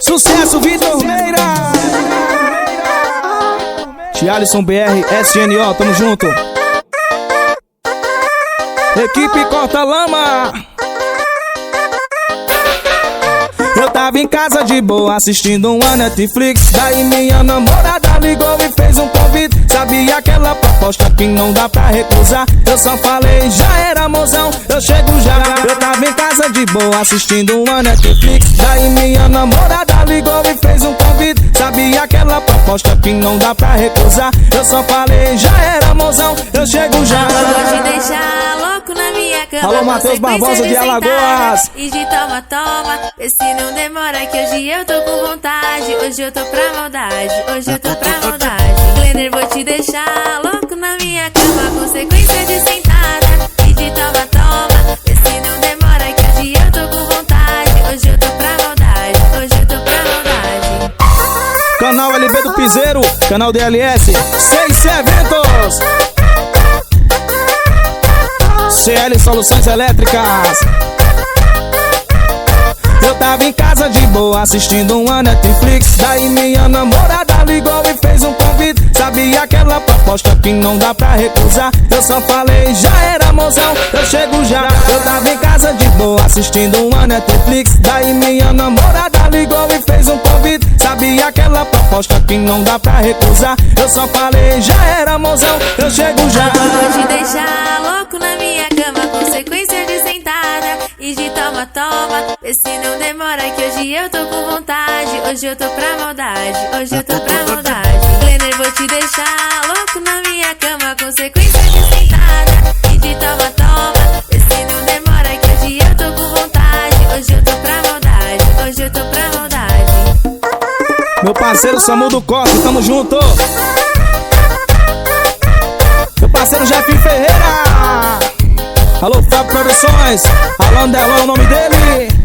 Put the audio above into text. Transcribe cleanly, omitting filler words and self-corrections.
Sucesso, Vitor Meira. Thialisson BR, SNO, tamo junto. Equipe Corta Lama. Eu tava em casa de boa assistindo uma Netflix. Daí minha namorada ligou e fez um convite. Sabia aquela proposta que não dá pra recusar. Eu só falei, já era mozão, eu chego já. Eu tava em casa de boa assistindo uma Netflix. Daí minha namorada ligou e fez um convite. Sabia aquela proposta que não dá pra recusar. Eu só falei, já era mozão, eu chego já. Eu vou te deixar louco na minha cama. Alô, Matheus Barbosa de Alagoas. E de toma, toma, vê se não demora que hoje eu tô com vontade. Hoje eu tô pra maldade, hoje eu tô pra maldade. Glenner, vou te deixar louco na minha cama. Consequência de sentada e de toma, toma, vê se não demora que hoje eu tô com vontade. Hoje eu tô pra maldade, hoje eu tô pra maldade. Canal LB do Piseiro, canal DLS, 6 Eventos, CL Soluções Elétricas. Eu tava em casa de boa assistindo uma Netflix. Daí minha namorada ligou e fez um convite. Sabia aquela proposta que não dá pra recusar. Eu só falei, já era mozão, eu chego já. Eu tava em casa de boa assistindo uma Netflix. Daí minha namorada ligou e fez um convite. Sabia aquela proposta que não dá pra recusar. Eu só falei, já era mozão, eu chego já. Eu vou te deixar louco na minha cama. Consequência de sentada e de toma, toma, vê se não demora que hoje eu tô com vontade. Hoje eu tô pra maldade, hoje eu tô pra maldade. Glenner, vou te deixar louco na minha cama. Consequência de sentada e de toma, toma, vê se não demora que hoje eu tô com vontade. Hoje eu tô pra maldade, hoje eu tô pra maldade. Meu parceiro Samu do Corte, tamo junto. Meu parceiro Jefinho Ferreira. Alô, Fábio Produções, Alan Delon, o nome dele.